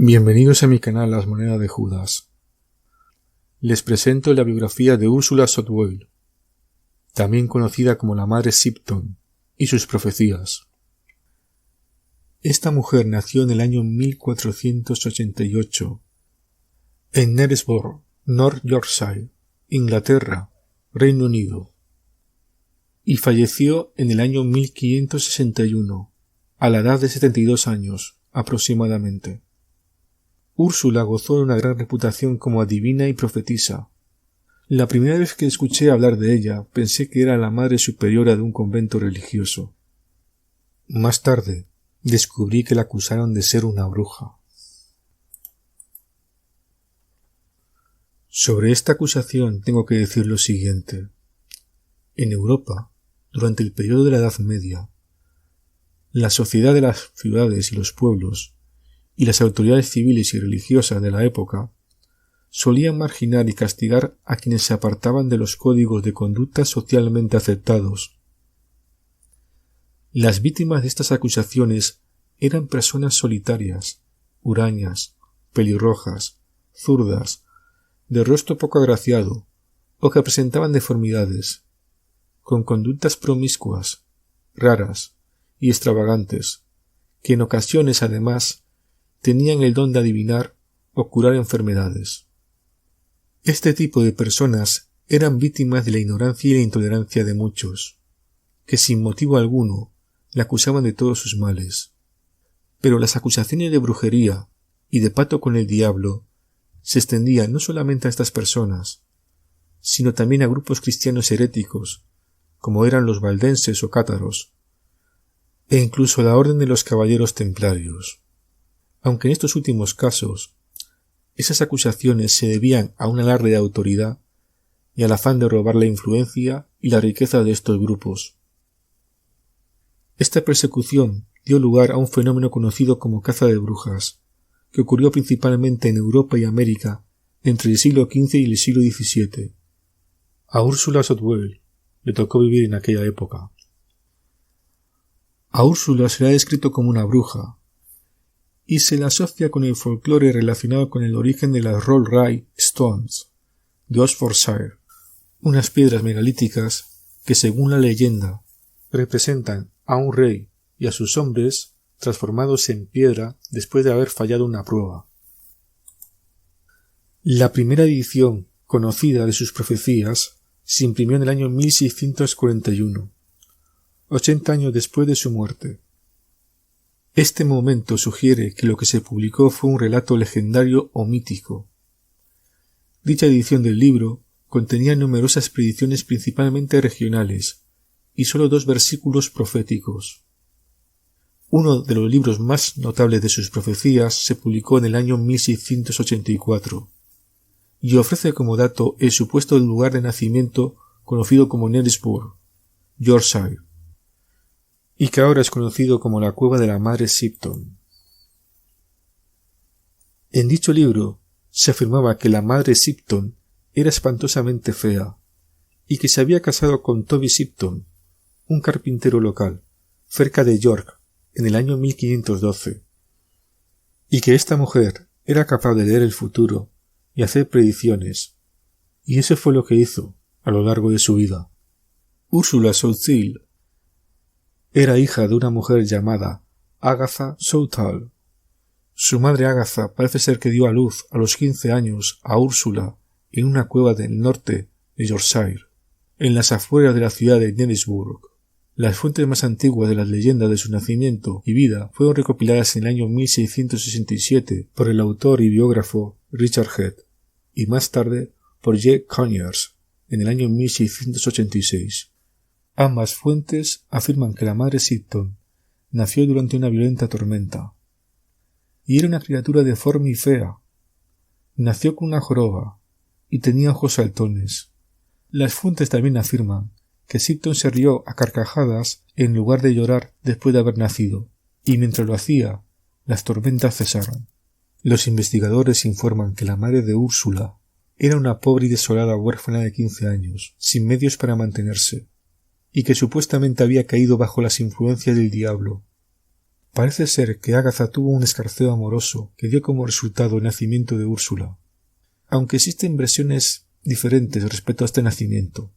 Bienvenidos a mi canal Las Monedas de Judas. Les presento la biografía de Ursula Shotwell, también conocida como la Madre Shipton, y sus profecías. Esta mujer nació en el año 1488 en Knaresborough, North Yorkshire, Inglaterra, Reino Unido, y falleció en el año 1561, a la edad de 72 años aproximadamente. Úrsula gozó de una gran reputación como adivina y profetisa. La primera vez que escuché hablar de ella pensé que era la madre superiora de un convento religioso. Más tarde descubrí que la acusaron de ser una bruja. Sobre esta acusación tengo que decir lo siguiente. En Europa, durante el periodo de la Edad Media, la sociedad de las ciudades y los pueblos y las autoridades civiles y religiosas de la época solían marginar y castigar a quienes se apartaban de los códigos de conducta socialmente aceptados. Las víctimas de estas acusaciones eran personas solitarias, hurañas, pelirrojas, zurdas, de rostro poco agraciado o que presentaban deformidades, con conductas promiscuas, raras y extravagantes, que en ocasiones además tenían el don de adivinar o curar enfermedades. Este tipo de personas eran víctimas de la ignorancia y la intolerancia de muchos, que sin motivo alguno le acusaban de todos sus males. Pero las acusaciones de brujería y de pacto con el diablo se extendían no solamente a estas personas, sino también a grupos cristianos heréticos, como eran los valdenses o cátaros, e incluso a la orden de los caballeros templarios. Aunque en estos últimos casos esas acusaciones se debían a un alarde de autoridad y al afán de robar la influencia y la riqueza de estos grupos. Esta persecución dio lugar a un fenómeno conocido como caza de brujas, que ocurrió principalmente en Europa y América entre el siglo XV y el siglo XVII. A Ursula Shotwell le tocó vivir en aquella época. A Úrsula se la ha descrito como una bruja, y se la asocia con el folclore relacionado con el origen de las Roll Ray Stones de Oxfordshire, unas piedras megalíticas que, según la leyenda, representan a un rey y a sus hombres transformados en piedra después de haber fallado una prueba. La primera edición conocida de sus profecías se imprimió en el año 1641, 80 años después de su muerte. Este momento sugiere que lo que se publicó fue un relato legendario o mítico. Dicha edición del libro contenía numerosas predicciones principalmente regionales y solo 2 versículos proféticos. Uno de los libros más notables de sus profecías se publicó en el año 1684 y ofrece como dato el supuesto lugar de nacimiento conocido como Knaresborough, Yorkshire, y que ahora es conocido como la cueva de la Madre Shipton. En dicho libro se afirmaba que la Madre Shipton era espantosamente fea y que se había casado con Toby Shipton, un carpintero local, cerca de York, en el año 1512, y que esta mujer era capaz de leer el futuro y hacer predicciones, y eso fue lo que hizo a lo largo de su vida. Ursula Shotwell era hija de una mujer llamada Agatha Shotwell. Su madre Agatha parece ser que dio a luz a los 15 años a Úrsula en una cueva del norte de Yorkshire, en las afueras de la ciudad de Knaresborough. Las fuentes más antiguas de las leyendas de su nacimiento y vida fueron recopiladas en el año 1667 por el autor y biógrafo Richard Head, y más tarde por J. Conyers en el año 1686. Ambas fuentes afirman que la Madre Shipton nació durante una violenta tormenta, y era una criatura deforme y fea. Nació con una joroba y tenía ojos saltones. Las fuentes también afirman que Shipton se rió a carcajadas en lugar de llorar después de haber nacido, y mientras lo hacía, las tormentas cesaron. Los investigadores informan que la madre de Úrsula era una pobre y desolada huérfana de 15 años, sin medios para mantenerse, y que supuestamente había caído bajo las influencias del diablo. Parece ser que Ágatha tuvo un escarceo amoroso que dio como resultado el nacimiento de Úrsula, aunque existen versiones diferentes respecto a este nacimiento.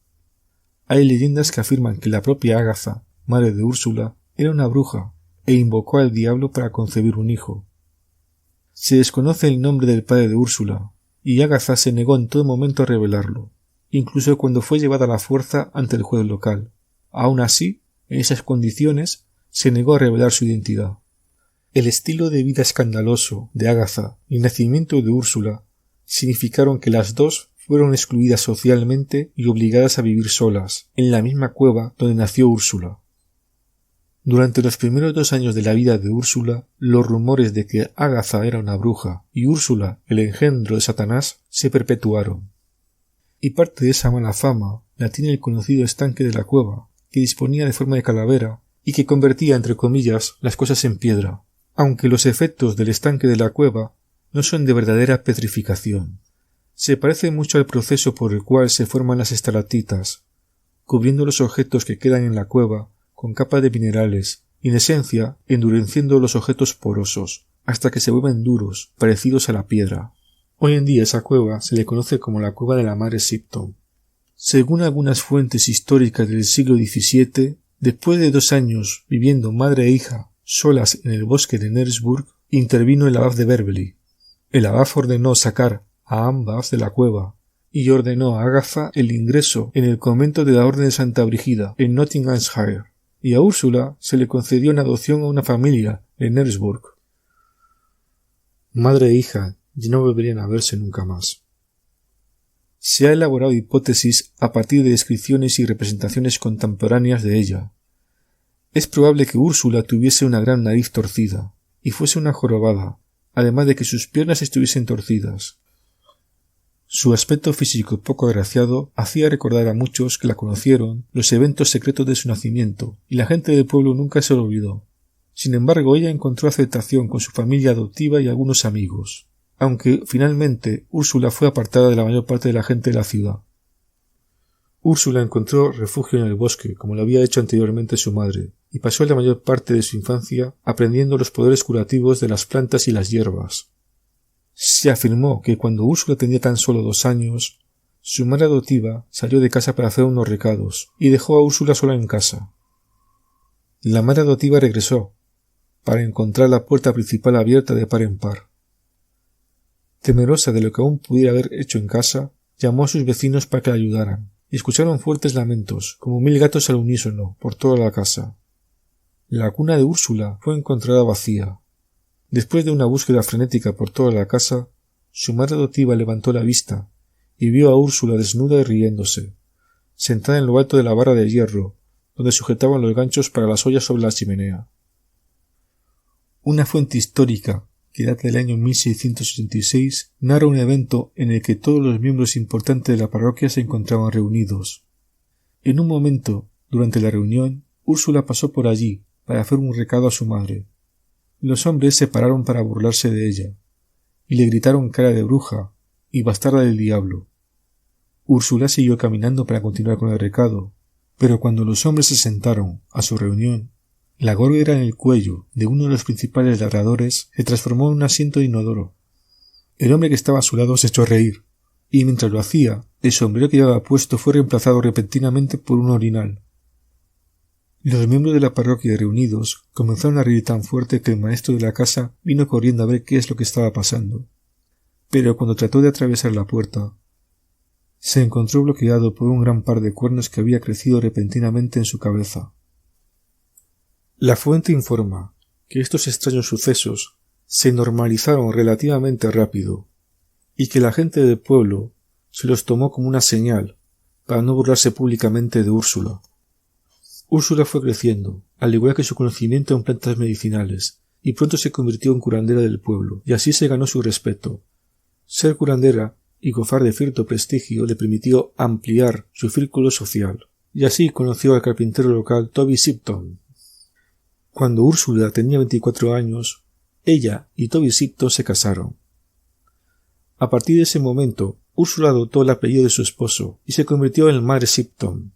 Hay leyendas que afirman que la propia Ágatha, madre de Úrsula, era una bruja e invocó al diablo para concebir un hijo. Se desconoce el nombre del padre de Úrsula, y Ágatha se negó en todo momento a revelarlo, incluso cuando fue llevada a la fuerza ante el juez local. Aun así, en esas condiciones, se negó a revelar su identidad. El estilo de vida escandaloso de Ágatha y el nacimiento de Úrsula significaron que las dos fueron excluidas socialmente y obligadas a vivir solas, en la misma cueva donde nació Úrsula. Durante los primeros 2 años de la vida de Úrsula, los rumores de que Ágatha era una bruja y Úrsula el engendro de Satanás se perpetuaron. Y parte de esa mala fama la tiene el conocido estanque de la cueva, que disponía de forma de calavera y que convertía, entre comillas, las cosas en piedra, aunque los efectos del estanque de la cueva no son de verdadera petrificación. Se parece mucho al proceso por el cual se forman las estalactitas, cubriendo los objetos que quedan en la cueva con capas de minerales y, en esencia, endureciendo los objetos porosos, hasta que se vuelven duros, parecidos a la piedra. Hoy en día esa cueva se le conoce como la cueva de la madre Sipton. Según algunas fuentes históricas del siglo XVII, después de 2 años viviendo madre e hija solas en el bosque de Neresburg, intervino el abad de Beverly. El abad ordenó sacar a ambas de la cueva y ordenó a Ágatha el ingreso en el convento de la Orden de Santa Brígida en Nottinghamshire, y a Úrsula se le concedió en adopción a una familia en Neresburg. Madre e hija ya no volverían a verse nunca más. Se ha elaborado hipótesis a partir de descripciones y representaciones contemporáneas de ella. Es probable que Úrsula tuviese una gran nariz torcida y fuese una jorobada, además de que sus piernas estuviesen torcidas. Su aspecto físico poco agraciado hacía recordar a muchos que la conocieron los eventos secretos de su nacimiento, y la gente del pueblo nunca se lo olvidó. Sin embargo, ella encontró aceptación con su familia adoptiva y algunos amigos, aunque finalmente Úrsula fue apartada de la mayor parte de la gente de la ciudad. Úrsula encontró refugio en el bosque, como lo había hecho anteriormente su madre, y pasó la mayor parte de su infancia aprendiendo los poderes curativos de las plantas y las hierbas. Se afirmó que cuando Úrsula tenía tan solo 2 años, su madre adoptiva salió de casa para hacer unos recados y dejó a Úrsula sola en casa. La madre adoptiva regresó, para encontrar la puerta principal abierta de par en par. Temerosa de lo que aún pudiera haber hecho en casa, llamó a sus vecinos para que la ayudaran, y escucharon fuertes lamentos, como 1000 gatos al unísono, por toda la casa. La cuna de Úrsula fue encontrada vacía. Después de una búsqueda frenética por toda la casa, su madre adoptiva levantó la vista y vio a Úrsula desnuda y riéndose, sentada en lo alto de la barra de hierro, donde sujetaban los ganchos para las ollas sobre la chimenea. Una fuente histórica, que data del año 1686, narra un evento en el que todos los miembros importantes de la parroquia se encontraban reunidos. En un momento, durante la reunión, Úrsula pasó por allí para hacer un recado a su madre. Los hombres se pararon para burlarse de ella, y le gritaron cara de bruja y bastarda del diablo. Úrsula siguió caminando para continuar con el recado, pero cuando los hombres se sentaron a su reunión, la gorguera en el cuello de uno de los principales labradores se transformó en un asiento de inodoro. El hombre que estaba a su lado se echó a reír, y mientras lo hacía, el sombrero que llevaba puesto fue reemplazado repentinamente por un orinal. Los miembros de la parroquia reunidos comenzaron a reír tan fuerte que el maestro de la casa vino corriendo a ver qué es lo que estaba pasando. Pero cuando trató de atravesar la puerta, se encontró bloqueado por un gran par de cuernos que había crecido repentinamente en su cabeza. La fuente informa que estos extraños sucesos se normalizaron relativamente rápido y que la gente del pueblo se los tomó como una señal para no burlarse públicamente de Úrsula. Úrsula fue creciendo, al igual que su conocimiento en plantas medicinales, y pronto se convirtió en curandera del pueblo, y así se ganó su respeto. Ser curandera y gozar de cierto prestigio le permitió ampliar su círculo social, y así conoció al carpintero local Toby Sipton. Cuando Úrsula tenía 24 años, ella y Toby Sipton se casaron. A partir de ese momento, Úrsula adoptó el apellido de su esposo y se convirtió en madre Sipton.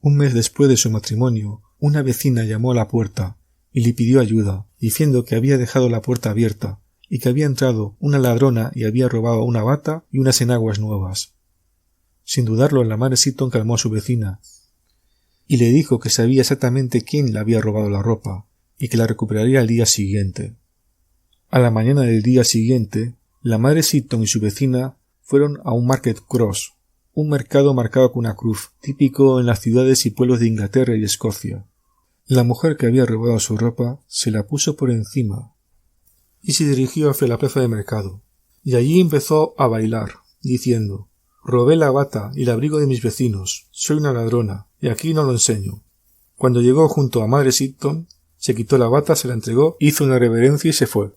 Un mes después de su matrimonio, una vecina llamó a la puerta y le pidió ayuda, diciendo que había dejado la puerta abierta y que había entrado una ladrona y había robado una bata y unas enaguas nuevas. Sin dudarlo, la madre Sipton calmó a su vecina y le dijo que sabía exactamente quién le había robado la ropa y que la recuperaría al día siguiente. A la mañana del día siguiente, la madre Sipton y su vecina fueron a un market cross, un mercado marcado con una cruz, típico en las ciudades y pueblos de Inglaterra y Escocia. La mujer que había robado su ropa se la puso por encima y se dirigió hacia la plaza de mercado, y allí empezó a bailar, diciendo: «Robé la bata y el abrigo de mis vecinos, soy una ladrona, y aquí no lo enseño». Cuando llegó junto a madre Sipton, se quitó la bata, se la entregó, hizo una reverencia y se fue.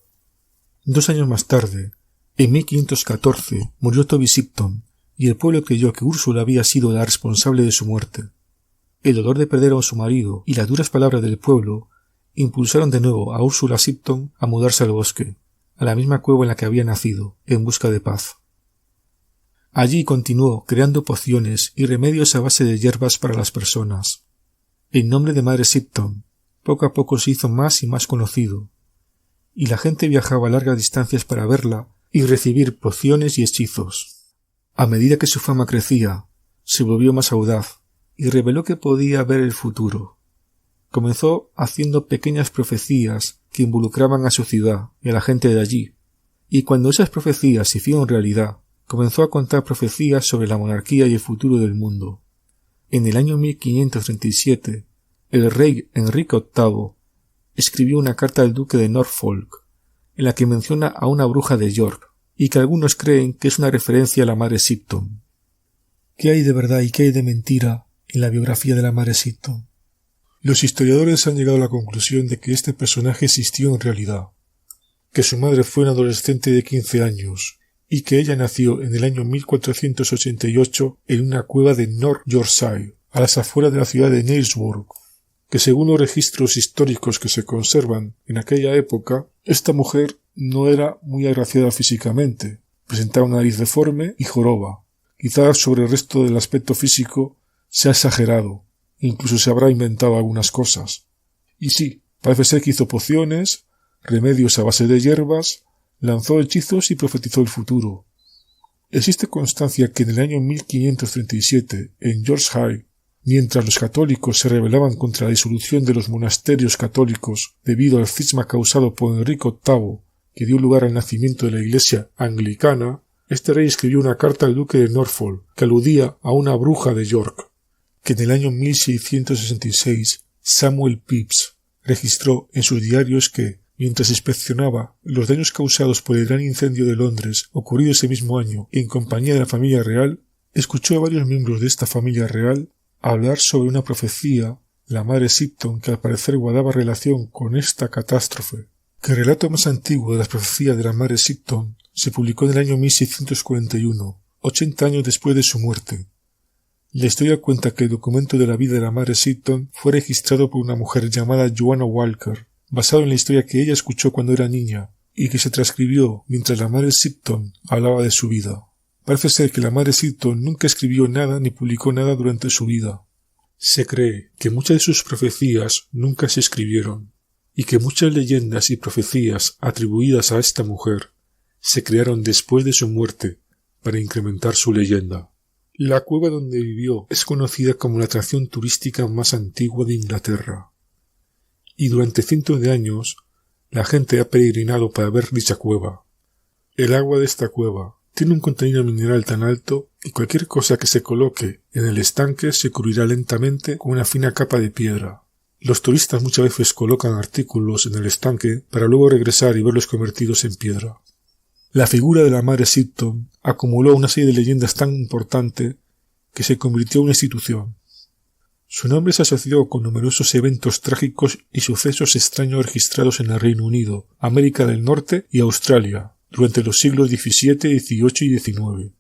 2 años más tarde, en 1514, murió Toby Sipton, y el pueblo creyó que Úrsula había sido la responsable de su muerte. El dolor de perder a su marido y las duras palabras del pueblo impulsaron de nuevo a Úrsula Sipton a mudarse al bosque, a la misma cueva en la que había nacido, en busca de paz. Allí continuó creando pociones y remedios a base de hierbas para las personas. El nombre de madre Sipton poco a poco se hizo más y más conocido, y la gente viajaba a largas distancias para verla y recibir pociones y hechizos. A medida que su fama crecía, se volvió más audaz y reveló que podía ver el futuro. Comenzó haciendo pequeñas profecías que involucraban a su ciudad y a la gente de allí, y cuando esas profecías se hicieron realidad, comenzó a contar profecías sobre la monarquía y el futuro del mundo. En el año 1537, el rey Enrique VIII escribió una carta al duque de Norfolk, en la que menciona a una bruja de York, y que algunos creen que es una referencia a la madre Sipton. ¿Qué hay de verdad y qué hay de mentira en la biografía de la madre Sipton? Los historiadores han llegado a la conclusión de que este personaje existió en realidad, que su madre fue una adolescente de 15 años, y que ella nació en el año 1488 en una cueva de North Yorkshire, a las afueras de la ciudad de Nailsworth, que según los registros históricos que se conservan en aquella época, esta mujer no era muy agraciada físicamente, presentaba una nariz deforme y joroba. Quizás sobre el resto del aspecto físico se ha exagerado, incluso se habrá inventado algunas cosas. Y sí, parece ser que hizo pociones, remedios a base de hierbas, lanzó hechizos y profetizó el futuro. Existe constancia que en el año 1537, en Yorkshire, mientras los católicos se rebelaban contra la disolución de los monasterios católicos debido al cisma causado por Enrique VIII, que dio lugar al nacimiento de la Iglesia anglicana, este rey escribió una carta al duque de Norfolk que aludía a una bruja de York, que en el año 1666 Samuel Pepys registró en sus diarios que, mientras inspeccionaba los daños causados por el gran incendio de Londres ocurrido ese mismo año en compañía de la familia real, escuchó a varios miembros de esta familia real hablar sobre una profecía, la madre Sipton, que al parecer guardaba relación con esta catástrofe, que el relato más antiguo de las profecías de la madre Sipton se publicó en el año 1641, 80 años después de su muerte. La historia cuenta que el documento de la vida de la madre Sipton fue registrado por una mujer llamada Joanna Walker, basado en la historia que ella escuchó cuando era niña, y que se transcribió mientras la madre Sipton hablaba de su vida. Parece ser que la madre Sipton nunca escribió nada ni publicó nada durante su vida. Se cree que muchas de sus profecías nunca se escribieron, y que muchas leyendas y profecías atribuidas a esta mujer se crearon después de su muerte para incrementar su leyenda. La cueva donde vivió es conocida como la atracción turística más antigua de Inglaterra, y durante cientos de años la gente ha peregrinado para ver dicha cueva. El agua de esta cueva tiene un contenido mineral tan alto y cualquier cosa que se coloque en el estanque se cubrirá lentamente con una fina capa de piedra. Los turistas muchas veces colocan artículos en el estanque para luego regresar y verlos convertidos en piedra. La figura de la madre Sipton acumuló una serie de leyendas tan importante que se convirtió en una institución. Su nombre se asoció con numerosos eventos trágicos y sucesos extraños registrados en el Reino Unido, América del Norte y Australia durante los siglos XVII, XVIII y XIX.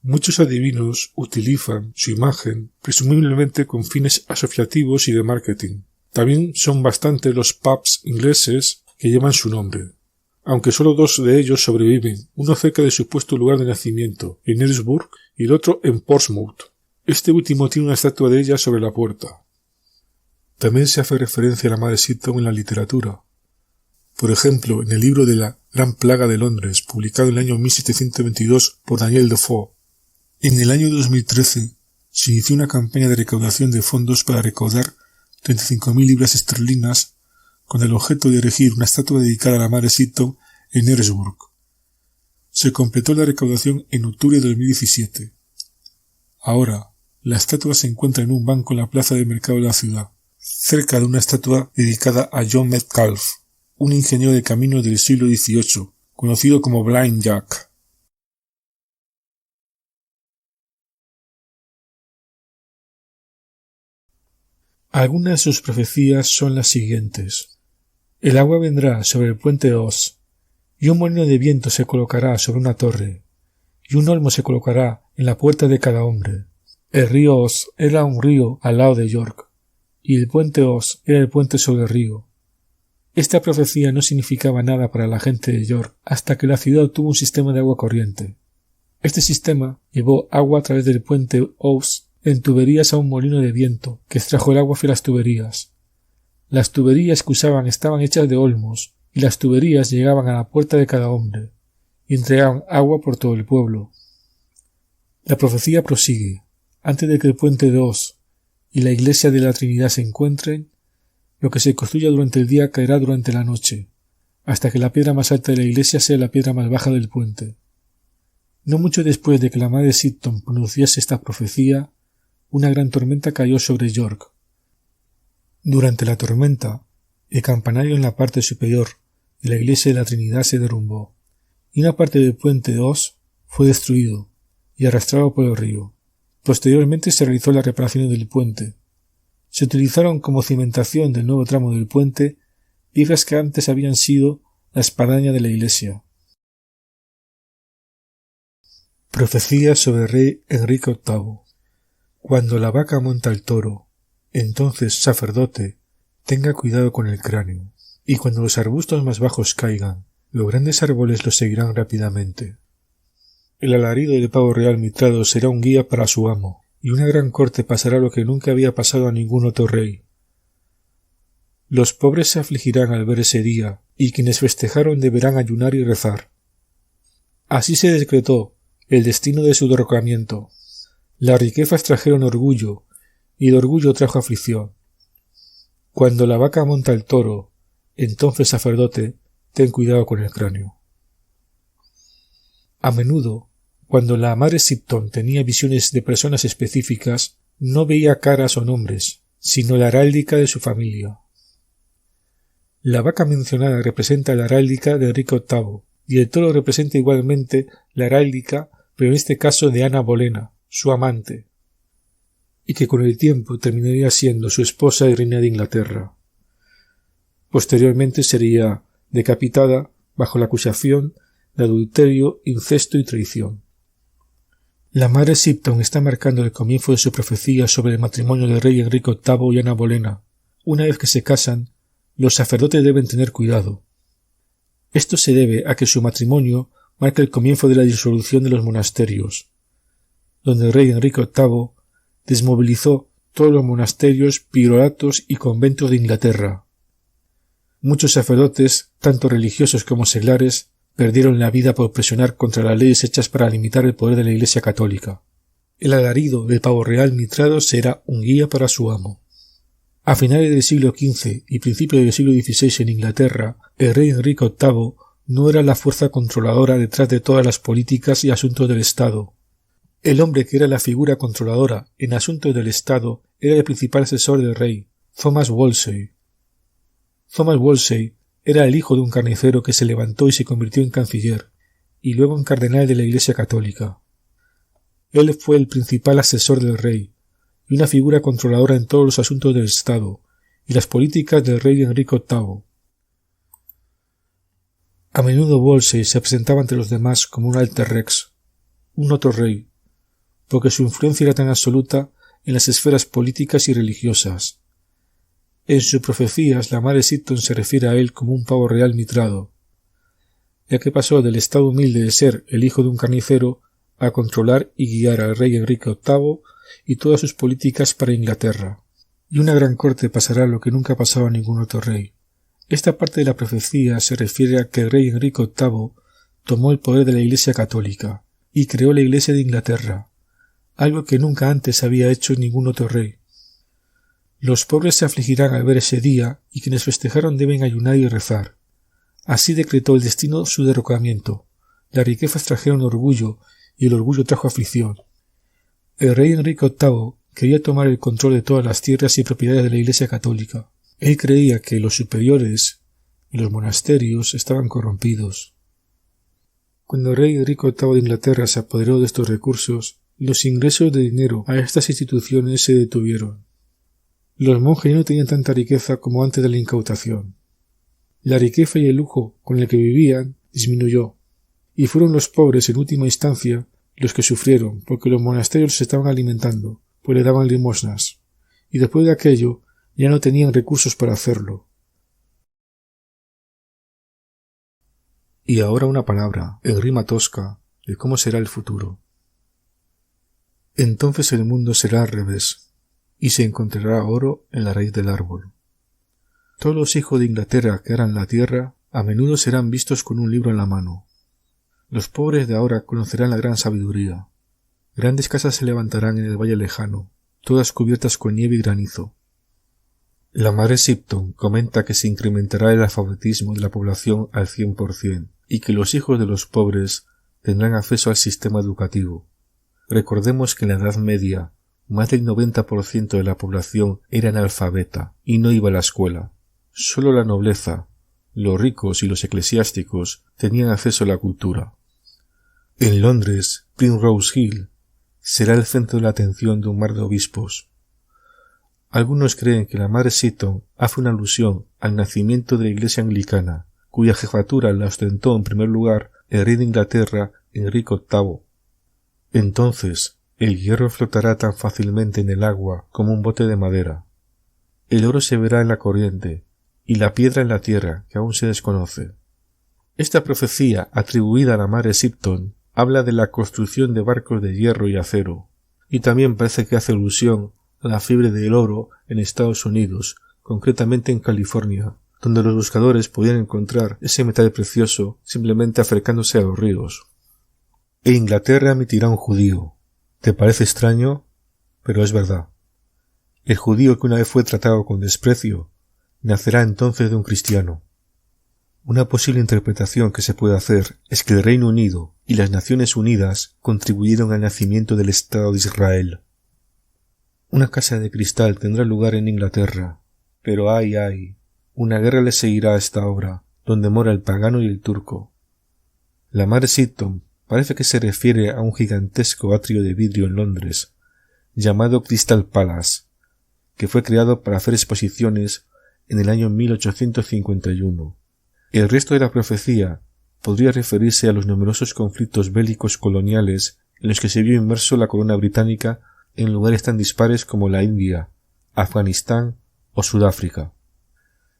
Muchos adivinos utilizan su imagen presumiblemente con fines asociativos y de marketing. También son bastantes los pubs ingleses que llevan su nombre, aunque solo 2 de ellos sobreviven, uno cerca de su supuesto lugar de nacimiento, en Aylesbury, y el otro en Portsmouth. Este último tiene una estatua de ella sobre la puerta. También se hace referencia a la madre Sipton en la literatura. Por ejemplo, en el libro de la Gran Plaga de Londres, publicado en el año 1722 por Daniel Defoe. En el año 2013 se inició una campaña de recaudación de fondos para recaudar 35.000 libras esterlinas con el objeto de erigir una estatua dedicada a la madre Sipton en Eresburg. Se completó la recaudación en octubre de 2017. Ahora, la estatua se encuentra en un banco en la plaza de mercado de la ciudad, cerca de una estatua dedicada a John Metcalfe, un ingeniero de caminos del siglo XVIII, conocido como Blind Jack. Algunas de sus profecías son las siguientes. El agua vendrá sobre el puente de Oz, y un molino de viento se colocará sobre una torre, y un olmo se colocará en la puerta de cada hombre. El río Oz era un río al lado de York, y el puente Oz era el puente sobre el río. Esta profecía no significaba nada para la gente de York hasta que la ciudad tuvo un sistema de agua corriente. Este sistema llevó agua a través del puente Oz en tuberías a un molino de viento que extrajo el agua hacia las tuberías. Las tuberías que usaban estaban hechas de olmos y las tuberías llegaban a la puerta de cada hombre y entregaban agua por todo el pueblo. La profecía prosigue. Antes de que el puente de Oz y la iglesia de la Trinidad se encuentren, lo que se construya durante el día caerá durante la noche, hasta que la piedra más alta de la iglesia sea la piedra más baja del puente. No mucho después de que la madre Sipton pronunciase esta profecía, una gran tormenta cayó sobre York. Durante la tormenta, el campanario en la parte superior de la iglesia de la Trinidad se derrumbó, y una parte del puente de Oz fue destruido y arrastrado por el río. Posteriormente se realizó la reparación del puente. Se utilizaron como cimentación del nuevo tramo del puente piedras que antes habían sido la espadaña de la iglesia. Profecía sobre el rey Enrique VIII. Cuando la vaca monta al toro, entonces, sacerdote, tenga cuidado con el cráneo, y cuando los arbustos más bajos caigan, los grandes árboles los seguirán rápidamente. El alarido del pavo real mitrado será un guía para su amo, y una gran corte pasará lo que nunca había pasado a ningún otro rey. Los pobres se afligirán al ver ese día, y quienes festejaron deberán ayunar y rezar. Así se decretó el destino de su derrocamiento. Las riquezas trajeron orgullo, y el orgullo trajo aflicción. Cuando la vaca monta el toro, entonces, sacerdote, ten cuidado con el cráneo. A menudo, cuando la madre Sipton tenía visiones de personas específicas, no veía caras o nombres, sino la heráldica de su familia. La vaca mencionada representa la heráldica de Enrique VIII, y el toro representa igualmente la heráldica, pero en este caso de Ana Bolena, su amante, y que con el tiempo terminaría siendo su esposa y reina de Inglaterra. Posteriormente sería decapitada bajo la acusación de adulterio, incesto y traición. La madre Sipton está marcando el comienzo de su profecía sobre el matrimonio del rey Enrique VIII y Ana Bolena. Una vez que se casan, los sacerdotes deben tener cuidado. Esto se debe a que su matrimonio marca el comienzo de la disolución de los monasterios, donde el rey Enrique VIII desmovilizó todos los monasterios, prioratos y conventos de Inglaterra. Muchos sacerdotes, tanto religiosos como seglares, perdieron la vida por presionar contra las leyes hechas para limitar el poder de la Iglesia católica. El alarido del pavo real mitrado será un guía para su amo. A finales del siglo XV y principios del siglo XVI en Inglaterra, el rey Enrique VIII no era la fuerza controladora detrás de todas las políticas y asuntos del Estado. El hombre que era la figura controladora en asuntos del Estado era el principal asesor del rey, Thomas Wolsey. Thomas Wolsey era el hijo de un carnicero que se levantó y se convirtió en canciller, y luego en cardenal de la Iglesia católica. Él fue el principal asesor del rey, y una figura controladora en todos los asuntos del Estado, y las políticas del rey Enrique VIII. A menudo Wolsey se presentaba ante los demás como un alter rex, un otro rey, porque su influencia era tan absoluta en las esferas políticas y religiosas. En sus profecías la madre Sipton se refiere a él como un pavo real mitrado, ya que pasó del estado humilde de ser el hijo de un carnicero a controlar y guiar al rey Enrique VIII y todas sus políticas para Inglaterra, y una gran corte pasará lo que nunca pasaba a ningún otro rey. Esta parte de la profecía se refiere a que el rey Enrique VIII tomó el poder de la Iglesia católica y creó la Iglesia de Inglaterra, algo que nunca antes había hecho ningún otro rey. Los pobres se afligirán al ver ese día y quienes festejaron deben ayunar y rezar. Así decretó el destino su derrocamiento. Las riquezas trajeron orgullo y el orgullo trajo aflicción. El rey Enrique VIII quería tomar el control de todas las tierras y propiedades de la Iglesia católica. Él creía que los superiores y los monasterios estaban corrompidos. Cuando el rey Enrique VIII de Inglaterra se apoderó de estos recursos, los ingresos de dinero a estas instituciones se detuvieron. Los monjes ya no tenían tanta riqueza como antes de la incautación. La riqueza y el lujo con el que vivían disminuyó, y fueron los pobres en última instancia los que sufrieron, porque los monasterios se estaban alimentando, pues le daban limosnas, y después de aquello ya no tenían recursos para hacerlo. Y ahora una palabra, en rima tosca, de cómo será el futuro. Entonces el mundo será al revés, y se encontrará oro en la raíz del árbol. Todos los hijos de Inglaterra que harán la tierra a menudo serán vistos con un libro en la mano. Los pobres de ahora conocerán la gran sabiduría. Grandes casas se levantarán en el valle lejano, todas cubiertas con nieve y granizo. La madre Shipton comenta que se incrementará el alfabetismo de la población al 100% y que los hijos de los pobres tendrán acceso al sistema educativo. Recordemos que en la Edad Media más del 90% de la población era analfabeta y no iba a la escuela. Solo la nobleza, los ricos y los eclesiásticos tenían acceso a la cultura. En Londres, Primrose Hill será el centro de la atención de un mar de obispos. Algunos creen que la madre Shipton hace una alusión al nacimiento de la Iglesia anglicana, cuya jefatura la ostentó en primer lugar el rey de Inglaterra, Enrique VIII. Entonces, el hierro flotará tan fácilmente en el agua como un bote de madera. El oro se verá en la corriente, y la piedra en la tierra, que aún se desconoce. Esta profecía, atribuida a la madre Shipton, habla de la construcción de barcos de hierro y acero, y también parece que hace alusión a la fiebre del oro en Estados Unidos, concretamente en California, donde los buscadores podían encontrar ese metal precioso simplemente acercándose a los ríos. E Inglaterra emitirá un judío. ¿Te parece extraño? Pero es verdad. El judío que una vez fue tratado con desprecio, nacerá entonces de un cristiano. Una posible interpretación que se puede hacer es que el Reino Unido y las Naciones Unidas contribuyeron al nacimiento del Estado de Israel. Una casa de cristal tendrá lugar en Inglaterra, pero ay, una guerra le seguirá a esta obra, donde mora el pagano y el turco. La madre Shipton parece que se refiere a un gigantesco atrio de vidrio en Londres, llamado Crystal Palace, que fue creado para hacer exposiciones en el año 1851. El resto de la profecía podría referirse a los numerosos conflictos bélicos coloniales en los que se vio inmerso la corona británica en lugares tan dispares como la India, Afganistán o Sudáfrica.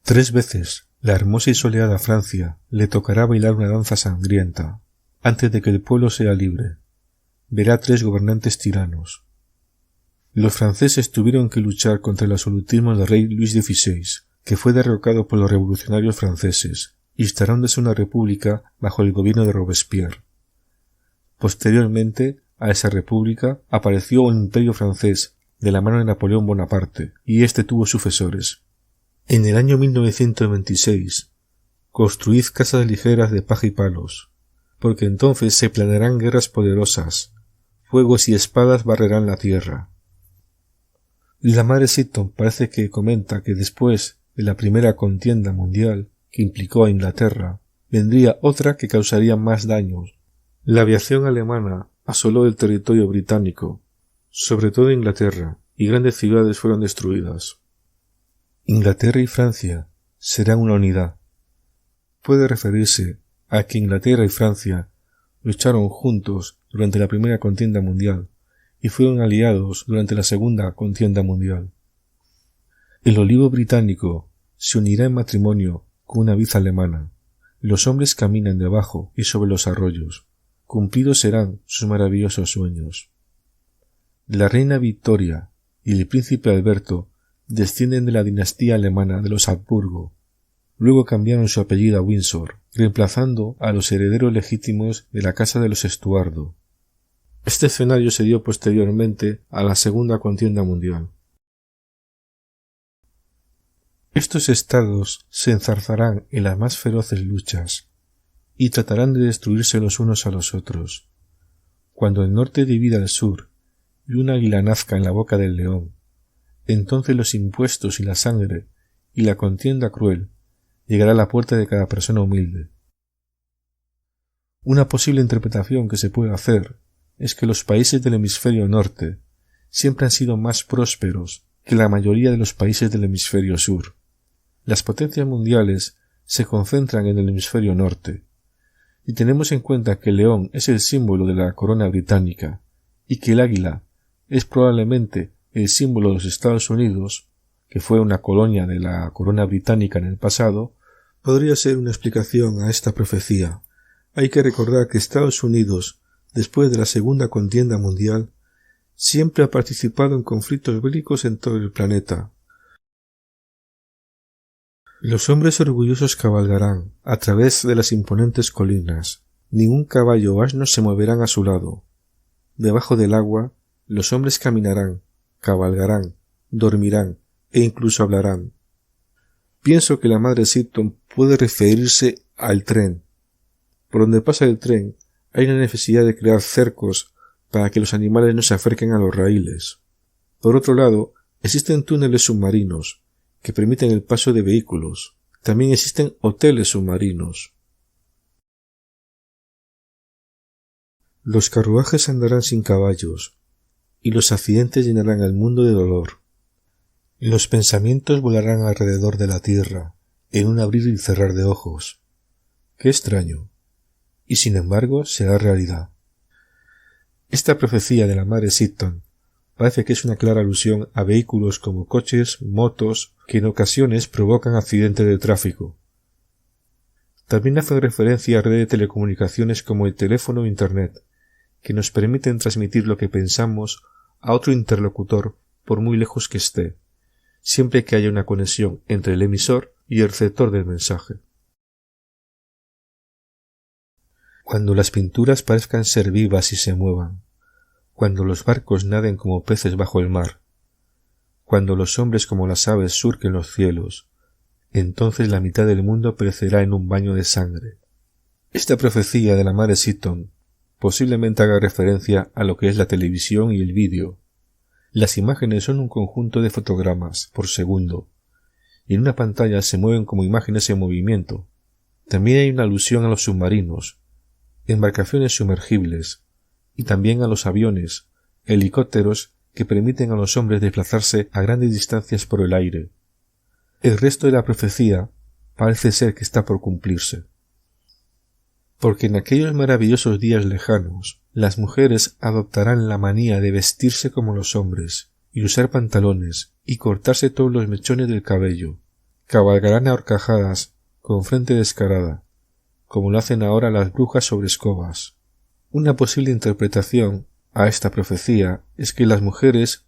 3 veces la hermosa y soleada Francia le tocará bailar una danza sangrienta antes de que el pueblo sea libre. Verá 3 gobernantes tiranos. Los franceses tuvieron que luchar contra el absolutismo del rey Luis XVI, que fue derrocado por los revolucionarios franceses, instalándose una república bajo el gobierno de Robespierre. Posteriormente a esa república apareció un imperio francés de la mano de Napoleón Bonaparte, y éste tuvo sucesores. En el año 1926, construid casas ligeras de paja y palos, porque entonces se planearán guerras poderosas, fuegos y espadas barrerán la tierra. La madre Shipton parece que comenta que después de la primera contienda mundial, que implicó a Inglaterra, vendría otra que causaría más daños. La aviación alemana asoló el territorio británico, sobre todo Inglaterra, y grandes ciudades fueron destruidas. Inglaterra y Francia serán una unidad. Puede referirse a que Inglaterra y Francia lucharon juntos durante la primera contienda mundial y fueron aliados durante la segunda contienda mundial. El olivo británico se unirá en matrimonio con una vid alemana. Los hombres caminan debajo y sobre los arroyos. Cumplidos serán sus maravillosos sueños. La reina Victoria y el príncipe Alberto descienden de la dinastía alemana de los Habsburgo. Luego cambiaron su apellido a Windsor, reemplazando a los herederos legítimos de la casa de los Estuardo. Este escenario se dio posteriormente a la Segunda Contienda Mundial. Estos estados se enzarzarán en las más feroces luchas y tratarán de destruirse los unos a los otros. Cuando el norte divida al sur y un águila nazca en la boca del león, entonces los impuestos y la sangre y la contienda cruel llegará a la puerta de cada persona humilde. Una posible interpretación que se puede hacer es que los países del hemisferio norte siempre han sido más prósperos que la mayoría de los países del hemisferio sur. Las potencias mundiales se concentran en el hemisferio norte, y tenemos en cuenta que el león es el símbolo de la corona británica y que el águila es probablemente el símbolo de los Estados Unidos, que fue una colonia de la corona británica en el pasado, podría ser una explicación a esta profecía. Hay que recordar que Estados Unidos, después de la Segunda Contienda Mundial, siempre ha participado en conflictos bélicos en todo el planeta. Los hombres orgullosos cabalgarán a través de las imponentes colinas. Ningún caballo o asno se moverán a su lado. Debajo del agua, los hombres caminarán, cabalgarán, dormirán e incluso hablarán. Pienso que la madre Sipton puede referirse al tren. Por donde pasa el tren hay una necesidad de crear cercos para que los animales no se acerquen a los raíles. Por otro lado, existen túneles submarinos que permiten el paso de vehículos. También existen hoteles submarinos. Los carruajes andarán sin caballos, y los accidentes llenarán el mundo de dolor. Los pensamientos volarán alrededor de la tierra, en un abrir y cerrar de ojos. ¡Qué extraño! Y sin embargo será realidad. Esta profecía de la madre Sipton parece que es una clara alusión a vehículos como coches, motos, que en ocasiones provocan accidentes de tráfico. También hace referencia a redes de telecomunicaciones como el teléfono o Internet, que nos permiten transmitir lo que pensamos a otro interlocutor por muy lejos que esté, siempre que haya una conexión entre el emisor y el receptor del mensaje. Cuando las pinturas parezcan ser vivas y se muevan, cuando los barcos naden como peces bajo el mar, cuando los hombres como las aves surquen los cielos, entonces la mitad del mundo perecerá en un baño de sangre. Esta profecía de la madre Sipton posiblemente haga referencia a lo que es la televisión y el vídeo. Las imágenes son un conjunto de fotogramas por segundo, y en una pantalla se mueven como imágenes en movimiento. También hay una alusión a los submarinos, embarcaciones sumergibles, y también a los aviones, helicópteros que permiten a los hombres desplazarse a grandes distancias por el aire. El resto de la profecía parece ser que está por cumplirse. Porque en aquellos maravillosos días lejanos, las mujeres adoptarán la manía de vestirse como los hombres, y usar pantalones, y cortarse todos los mechones del cabello. Cabalgarán a horcajadas, con frente descarada, como lo hacen ahora las brujas sobre escobas. Una posible interpretación a esta profecía es que las mujeres,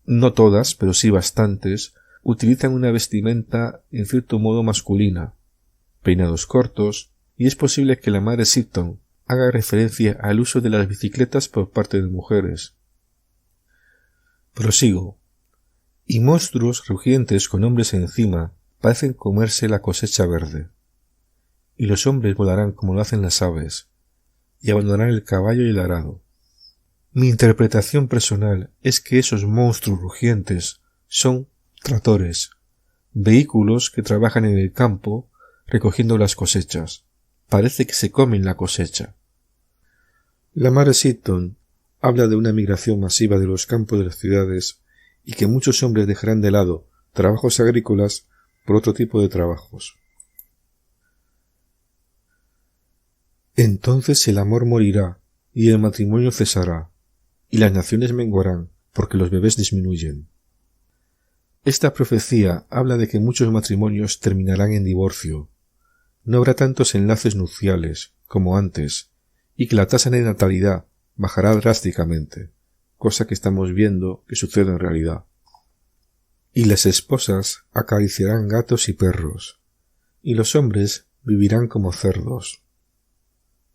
no todas, pero sí bastantes, utilizan una vestimenta en cierto modo masculina, peinados cortos, y es posible que la madre Sipton haga referencia al uso de las bicicletas por parte de mujeres. Prosigo. Y monstruos rugientes con hombres encima parecen comerse la cosecha verde. Y los hombres volarán como lo hacen las aves, y abandonarán el caballo y el arado. Mi interpretación personal es que esos monstruos rugientes son tratores, vehículos que trabajan en el campo recogiendo las cosechas. Parece que se comen la cosecha. La madre Sipton habla de una migración masiva de los campos de las ciudades y que muchos hombres dejarán de lado trabajos agrícolas por otro tipo de trabajos. Entonces el amor morirá y el matrimonio cesará, y las naciones menguarán porque los bebés disminuyen. Esta profecía habla de que muchos matrimonios terminarán en divorcio. No habrá tantos enlaces nupciales como antes, y que la tasa de natalidad bajará drásticamente, cosa que estamos viendo que sucede en realidad. y las esposas acariciarán gatos y perros, y los hombres vivirán como cerdos.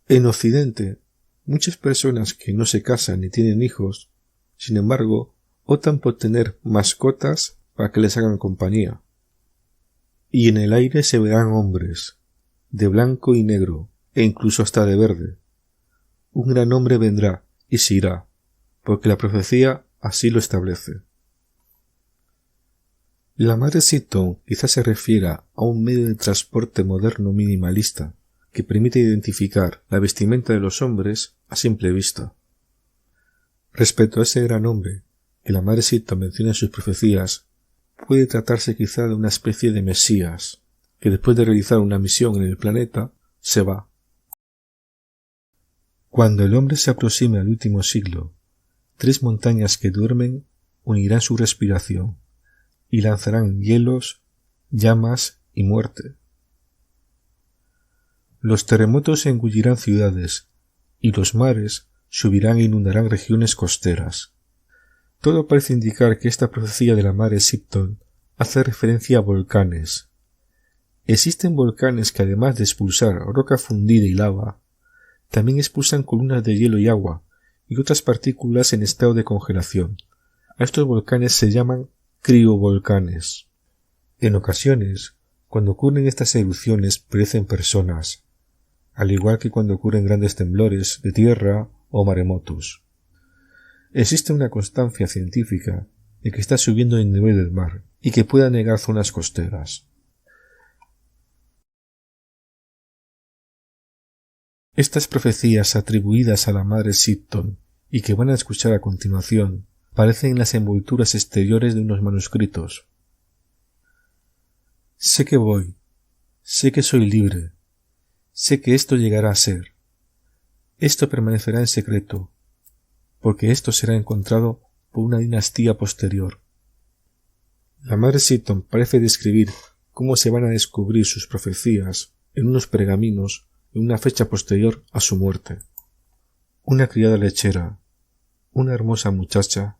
En Occidente, muchas personas que no se casan ni tienen hijos, sin embargo, optan por tener mascotas para que les hagan compañía. Y en el aire se verán hombres, de blanco y negro, e incluso hasta de verde. Un gran hombre vendrá y se irá, porque la profecía así lo establece. La madre Seaton quizás se refiera a un medio de transporte moderno minimalista que permite identificar la vestimenta de los hombres a simple vista. Respecto a ese gran hombre que la madre Seaton menciona en sus profecías, puede tratarse quizá de una especie de Mesías, que después de realizar una misión en el planeta, se va. Cuando el hombre se aproxime al último siglo, 3 montañas que duermen unirán su respiración y lanzarán hielos, llamas y muerte. Los terremotos engullirán ciudades y los mares subirán e inundarán regiones costeras. Todo parece indicar que esta profecía de la madre Seaton hace referencia a volcanes. Existen volcanes que además de expulsar roca fundida y lava, también expulsan columnas de hielo y agua y otras partículas en estado de congelación. A estos volcanes se llaman criovolcanes. En ocasiones, cuando ocurren estas erupciones, perecen personas, al igual que cuando ocurren grandes temblores de tierra o maremotos. Existe una constancia científica de que está subiendo el nivel del mar y que pueda anegar zonas costeras. Estas profecías atribuidas a la madre Seaton y que van a escuchar a continuación parecen en las envolturas exteriores de unos manuscritos. Sé que voy, sé que soy libre, sé que esto llegará a ser. Esto permanecerá en secreto, porque esto será encontrado por una dinastía posterior. La madre Seaton parece describir cómo se van a descubrir sus profecías en unos pergaminos en una fecha posterior a su muerte. Una criada lechera, una hermosa muchacha,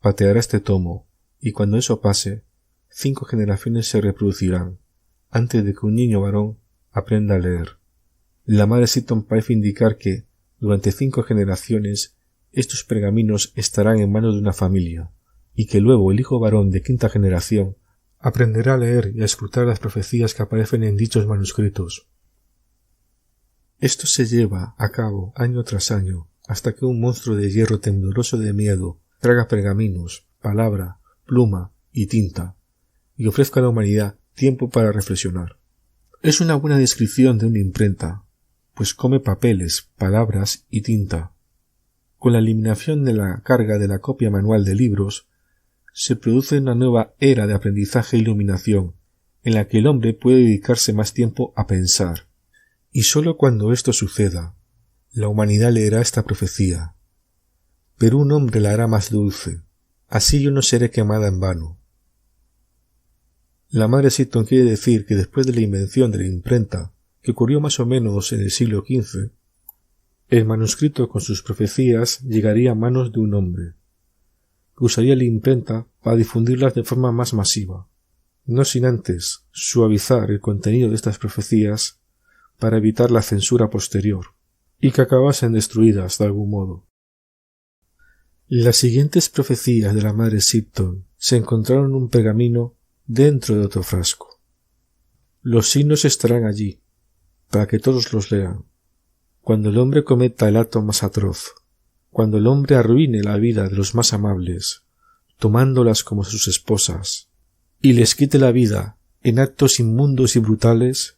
pateará este tomo, y cuando eso pase, 5 generaciones se reproducirán, antes de que un niño varón aprenda a leer. La madre Seaton parece indicar que, durante 5 generaciones, estos pergaminos estarán en manos de una familia, y que luego el hijo varón de 5ª generación aprenderá a leer y a escrutar las profecías que aparecen en dichos manuscritos. Esto se lleva a cabo año tras año, hasta que un monstruo de hierro tembloroso de miedo traga pergaminos, palabra, pluma y tinta, y ofrezca a la humanidad tiempo para reflexionar. Es una buena descripción de una imprenta, pues come papeles, palabras y tinta. Con la eliminación de la carga de la copia manual de libros, se produce una nueva era de aprendizaje e iluminación, en la que el hombre puede dedicarse más tiempo a pensar. Y sólo cuando esto suceda, la humanidad leerá esta profecía. Pero un hombre la hará más dulce, así yo no seré quemada en vano. La madre Seaton quiere decir que después de la invención de la imprenta, que ocurrió más o menos en el siglo XV, el manuscrito con sus profecías llegaría a manos de un hombre, que usaría la imprenta para difundirlas de forma más masiva, no sin antes suavizar el contenido de estas profecías para evitar la censura posterior, y que acabasen destruidas de algún modo. Las siguientes profecías de la madre Seaton se encontraron en un pergamino dentro de otro frasco. Los signos estarán allí, para que todos los lean. Cuando el hombre cometa el acto más atroz, cuando el hombre arruine la vida de los más amables, tomándolas como sus esposas, y les quite la vida en actos inmundos y brutales,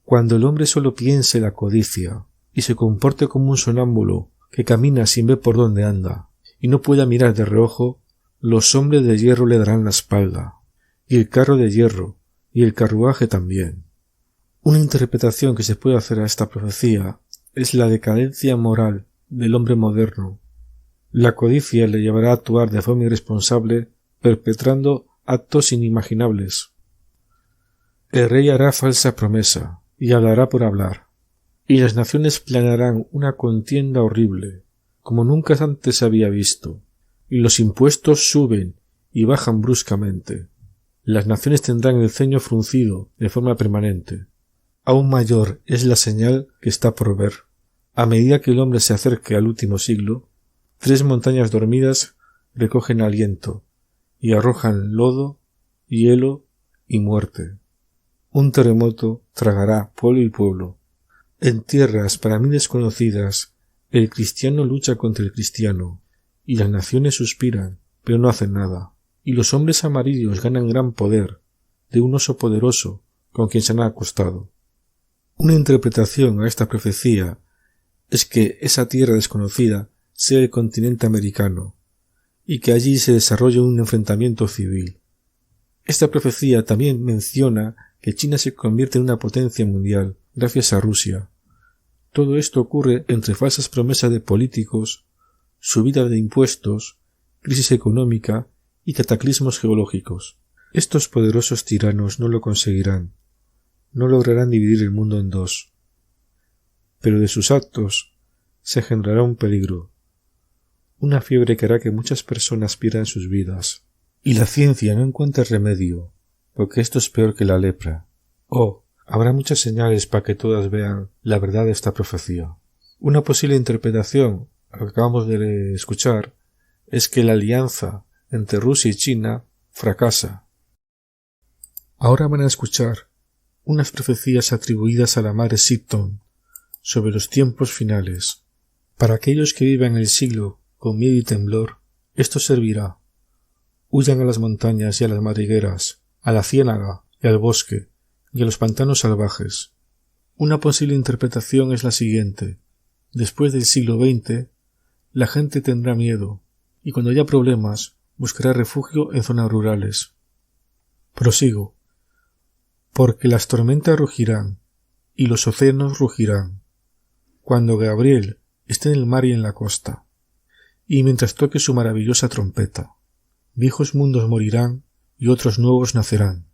cuando el hombre solo piense la codicia y se comporte como un sonámbulo que camina sin ver por dónde anda, y no pueda mirar de reojo, los hombres de hierro le darán la espalda, y el carro de hierro, y el carruaje también. Una interpretación que se puede hacer a esta profecía es la decadencia moral del hombre moderno. La codicia le llevará a actuar de forma irresponsable, perpetrando actos inimaginables. El rey hará falsa promesa, y hablará por hablar, y las naciones planearán una contienda horrible, como nunca antes se había visto, y los impuestos suben y bajan bruscamente. Las naciones tendrán el ceño fruncido de forma permanente. Aún mayor es la señal que está por ver. A medida que el hombre se acerque al último siglo, 3 montañas dormidas recogen aliento y arrojan lodo, hielo y muerte. Un terremoto tragará pueblo y pueblo. En tierras para mí desconocidas, el cristiano lucha contra el cristiano, y las naciones suspiran, pero no hacen nada. Y los hombres amarillos ganan gran poder, de un oso poderoso con quien se han acostado. Una interpretación a esta profecía es que esa tierra desconocida sea el continente americano, y que allí se desarrolle un enfrentamiento civil. Esta profecía también menciona que China se convierte en una potencia mundial gracias a Rusia. Todo esto ocurre entre falsas promesas de políticos, subida de impuestos, crisis económica y cataclismos geológicos. Estos poderosos tiranos no lo conseguirán. No lograrán dividir el mundo en 2. Pero de sus actos se generará un peligro, una fiebre que hará que muchas personas pierdan sus vidas. Y la ciencia no encuentra remedio, porque esto es peor que la lepra. Oh, habrá muchas señales para que todas vean la verdad de esta profecía. Una posible interpretación, a lo que acabamos de escuchar, es que la alianza entre Rusia y China fracasa. Ahora van a escuchar unas profecías atribuidas a la madre Sipton sobre los tiempos finales. Para aquellos que vivan el siglo con miedo y temblor, esto servirá. Huyan a las montañas y a las madrigueras, a la ciénaga y al bosque, y a los pantanos salvajes. Una posible interpretación es la siguiente. Después del siglo XX, la gente tendrá miedo, y cuando haya problemas, buscará refugio en zonas rurales. Prosigo. Porque las tormentas rugirán, y los océanos rugirán, cuando Gabriel esté en el mar y en la costa, y mientras toque su maravillosa trompeta. Viejos mundos morirán, y otros nuevos nacerán.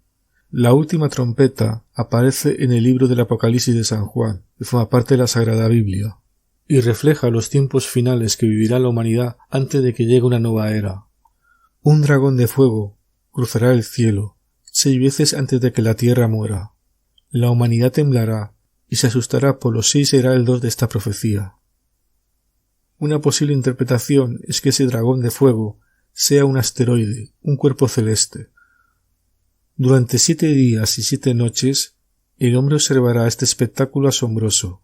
La última trompeta aparece en el libro del Apocalipsis de San Juan, que forma parte de la Sagrada Biblia, y refleja los tiempos finales que vivirá la humanidad antes de que llegue una nueva era. Un dragón de fuego cruzará el cielo 6 veces antes de que la tierra muera. La humanidad temblará y se asustará por los 6 heraldos de esta profecía. Una posible interpretación es que ese dragón de fuego sea un asteroide, un cuerpo celeste. Durante 7 días y 7 noches, el hombre observará este espectáculo asombroso.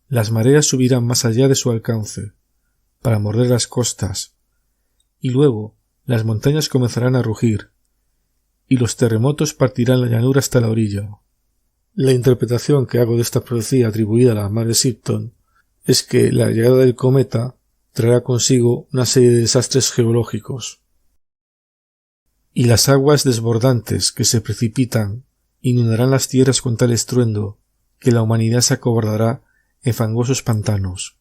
Las mareas subirán más allá de su alcance, para morder las costas, y luego las montañas comenzarán a rugir, y los terremotos partirán la llanura hasta la orilla. La interpretación que hago de esta profecía atribuida a la madre Sipton es que la llegada del cometa traerá consigo una serie de desastres geológicos, y las aguas desbordantes que se precipitan inundarán las tierras con tal estruendo que la humanidad se acobardará en fangosos pantanos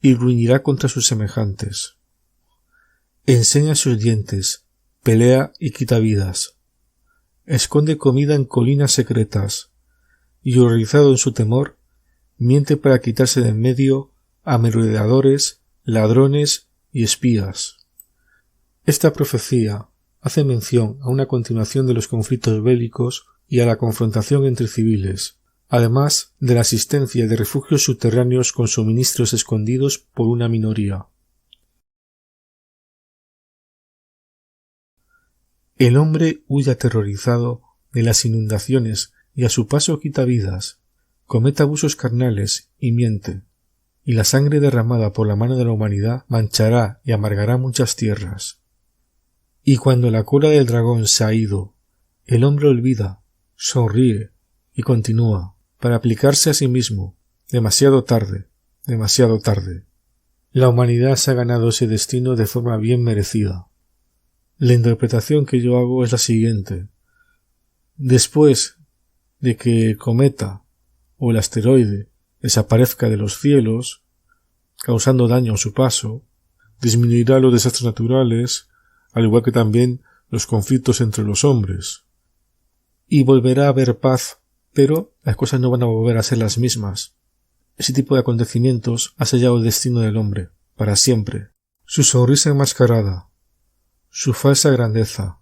y gruñirá contra sus semejantes. Enseña sus dientes, pelea y quita vidas. Esconde comida en colinas secretas, y horrorizado en su temor, miente para quitarse de en medio a merodeadores, ladrones y espías. Esta profecía hace mención a una continuación de los conflictos bélicos y a la confrontación entre civiles, además de la existencia de refugios subterráneos con suministros escondidos por una minoría. El hombre huye aterrorizado de las inundaciones y a su paso quita vidas, comete abusos carnales y miente, y la sangre derramada por la mano de la humanidad manchará y amargará muchas tierras. Y cuando la cola del dragón se ha ido, el hombre olvida, sonríe y continúa, para aplicarse a sí mismo, demasiado tarde, demasiado tarde. La humanidad se ha ganado ese destino de forma bien merecida. La interpretación que yo hago es la siguiente. Después de que el cometa o el asteroide desaparezca de los cielos, causando daño a su paso, disminuirá los desastres naturales, al igual que también los conflictos entre los hombres. Y volverá a haber paz, pero las cosas no van a volver a ser las mismas. Ese tipo de acontecimientos ha sellado el destino del hombre, para siempre. Su sonrisa enmascarada, su falsa grandeza.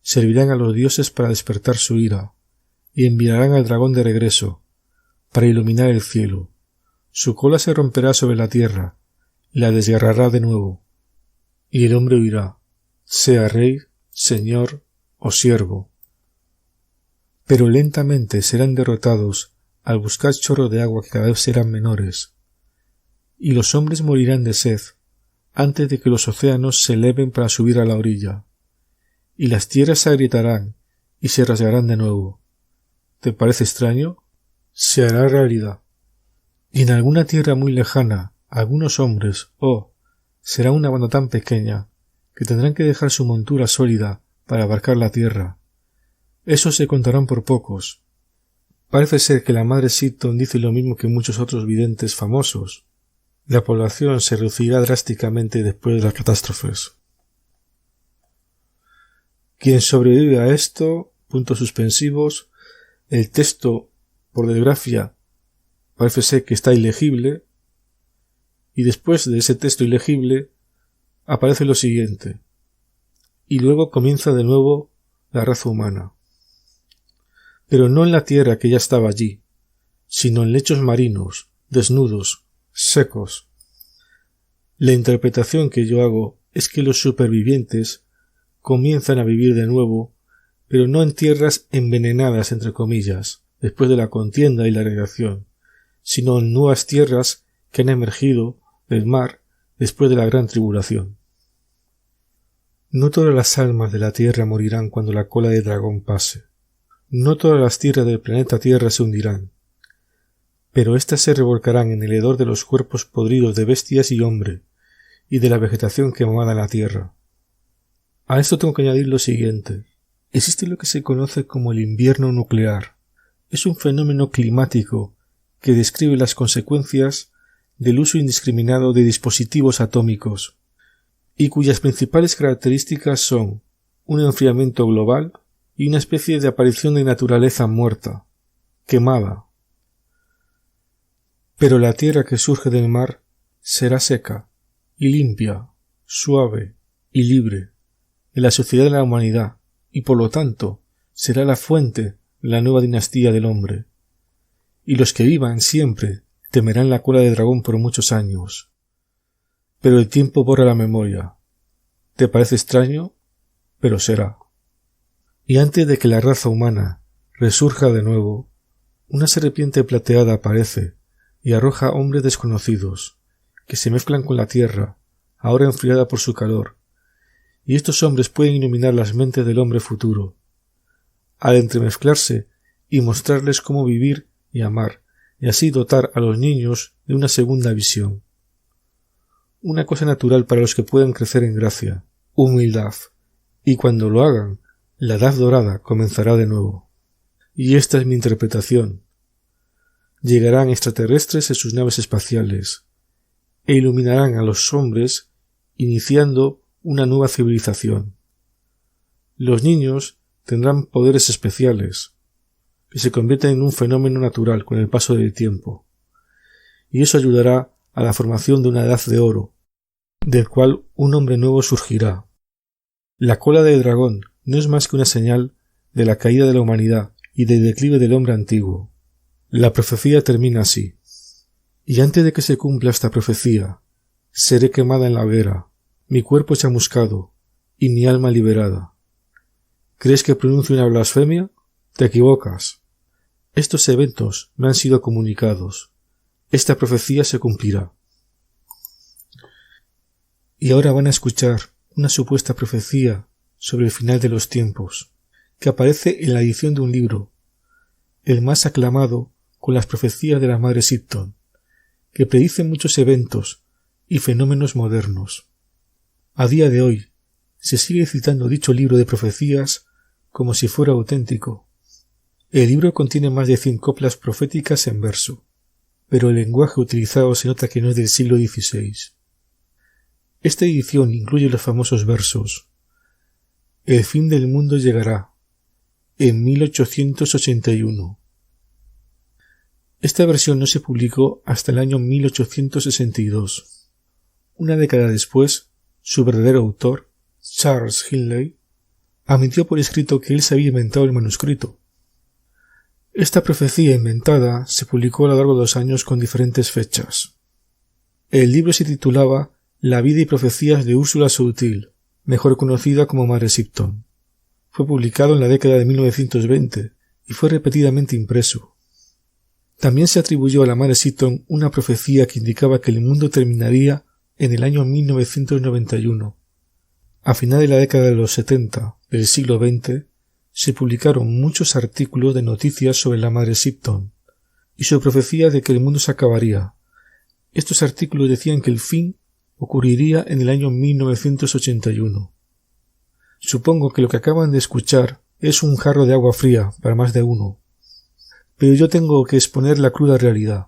Servirán a los dioses para despertar su ira, y enviarán al dragón de regreso, para iluminar el cielo. Su cola se romperá sobre la tierra, y la desgarrará de nuevo, y el hombre huirá, sea rey, señor o siervo. Pero lentamente serán derrotados al buscar chorros de agua que cada vez serán menores, y los hombres morirán de sed antes de que los océanos se eleven para subir a la orilla, y las tierras se agrietarán y se rasgarán de nuevo. ¿Te parece extraño? Se hará realidad. Y en alguna tierra muy lejana, algunos hombres, será una banda tan pequeña, que tendrán que dejar su montura sólida para abarcar la tierra. Esos se contarán por pocos. Parece ser que la madre Sipton dice lo mismo que muchos otros videntes famosos. La población se reducirá drásticamente después de las catástrofes. Quien sobrevive a esto, puntos suspensivos, el texto, por desgracia, parece ser que está ilegible, y después de ese texto ilegible aparece lo siguiente, y luego comienza de nuevo la raza humana. Pero no en la tierra que ya estaba allí, sino en lechos marinos, desnudos, secos. La interpretación que yo hago es que los supervivientes comienzan a vivir de nuevo, pero no en tierras envenenadas, entre comillas, después de la contienda y la radiación, sino en nuevas tierras que han emergido del mar después de la gran tribulación. No todas las almas de la tierra morirán cuando la cola de dragón pase. No todas las tierras del planeta Tierra se hundirán, pero éstas se revolcarán en el hedor de los cuerpos podridos de bestias y hombre, y de la vegetación quemada en la tierra. A esto tengo que añadir lo siguiente. Existe lo que se conoce como el invierno nuclear. Es un fenómeno climático que describe las consecuencias del uso indiscriminado de dispositivos atómicos, y cuyas principales características son un enfriamiento global y una especie de aparición de naturaleza muerta, quemada. Pero la tierra que surge del mar será seca y limpia, suave y libre en la sociedad de la humanidad, y por lo tanto será la fuente de la nueva dinastía del hombre. Y los que vivan siempre temerán la cola de dragón por muchos años. Pero el tiempo borra la memoria. ¿Te parece extraño? Pero será. Y antes de que la raza humana resurja de nuevo, una serpiente plateada aparece y arroja hombres desconocidos, que se mezclan con la tierra, ahora enfriada por su calor, y estos hombres pueden iluminar las mentes del hombre futuro, al entremezclarse y mostrarles cómo vivir y amar, y así dotar a los niños de una segunda visión. Una cosa natural para los que puedan crecer en gracia, humildad, y cuando lo hagan, la edad dorada comenzará de nuevo. Y esta es mi interpretación. Llegarán extraterrestres en sus naves espaciales, e iluminarán a los hombres, iniciando una nueva civilización. Los niños tendrán poderes especiales, que se convierten en un fenómeno natural con el paso del tiempo, y eso ayudará a la formación de una edad de oro, del cual un hombre nuevo surgirá. La cola del dragón no es más que una señal de la caída de la humanidad y del declive del hombre antiguo. La profecía termina así. Y antes de que se cumpla esta profecía, seré quemada en la hoguera, mi cuerpo chamuscado y mi alma liberada. ¿Crees que pronuncio una blasfemia? Te equivocas. Estos eventos me han sido comunicados. Esta profecía se cumplirá. Y ahora van a escuchar una supuesta profecía sobre el final de los tiempos, que aparece en la edición de un libro, el más aclamado con las profecías de la madre Sipton, que predice muchos eventos y fenómenos modernos. A día de hoy se sigue citando dicho libro de profecías como si fuera auténtico. El libro contiene más de 100 coplas proféticas en verso, pero el lenguaje utilizado se nota que no es del siglo XVI. Esta edición incluye los famosos versos: el fin del mundo llegará en 1881. Esta versión no se publicó hasta el año 1862. Una década después, su verdadero autor, Charles Hindley, admitió por escrito que él se había inventado el manuscrito. Esta profecía inventada se publicó a lo largo de los años con diferentes fechas. El libro se titulaba La vida y profecías de Úrsula Soutil, mejor conocida como Madre Shipton. Fue publicado en la década de 1920 y fue repetidamente impreso. También se atribuyó a la Madre Shipton una profecía que indicaba que el mundo terminaría en el año 1991. A final de la década de los 70 del siglo XX, se publicaron muchos artículos de noticias sobre la Madre Shipton y su profecía de que el mundo se acabaría. Estos artículos decían que el fin ocurriría en el año 1981. Supongo que lo que acaban de escuchar es un jarro de agua fría para más de uno. Pero yo tengo que exponer la cruda realidad.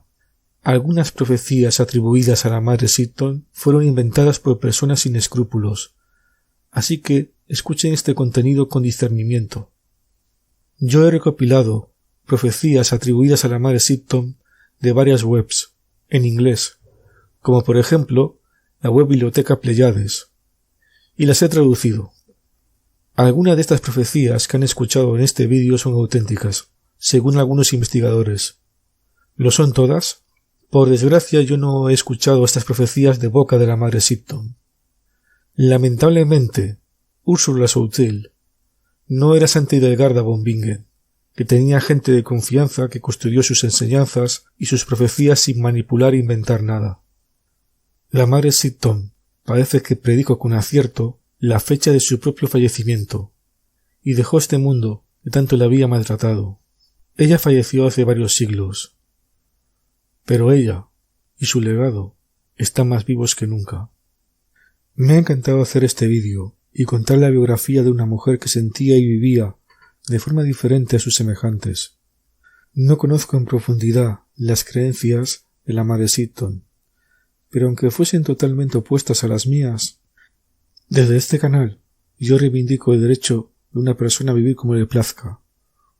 Algunas profecías atribuidas a la Madre Shipton fueron inventadas por personas sin escrúpulos, así que escuchen este contenido con discernimiento. Yo he recopilado profecías atribuidas a la Madre Shipton de varias webs, en inglés, como por ejemplo la web Biblioteca Pleiades, y las he traducido. Algunas de estas profecías que han escuchado en este vídeo son auténticas, según algunos investigadores. ¿Lo son todas? Por desgracia yo no he escuchado estas profecías de boca de la Madre Shipton. Lamentablemente, Úrsula Soutil no era Santa Hildegarda von Bingen, que tenía gente de confianza que custodió sus enseñanzas y sus profecías sin manipular e inventar nada. La Madre Shipton parece que predicó con acierto la fecha de su propio fallecimiento y dejó este mundo que tanto le había maltratado. Ella falleció hace varios siglos, pero ella y su legado están más vivos que nunca. Me ha encantado hacer este vídeo y contar la biografía de una mujer que sentía y vivía de forma diferente a sus semejantes. No conozco en profundidad las creencias de la Madre Shipton, pero aunque fuesen totalmente opuestas a las mías, desde este canal yo reivindico el derecho de una persona a vivir como le plazca,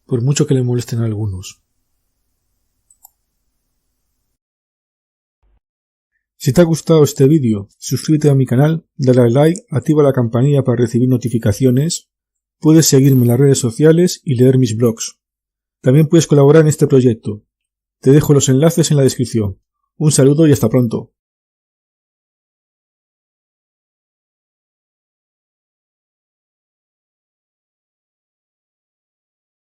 por mucho que le molesten a algunos. Si te ha gustado este vídeo, suscríbete a mi canal, dale al like, activa la campanilla para recibir notificaciones, puedes seguirme en las redes sociales y leer mis blogs. También puedes colaborar en este proyecto. Te dejo los enlaces en la descripción. Un saludo y hasta pronto.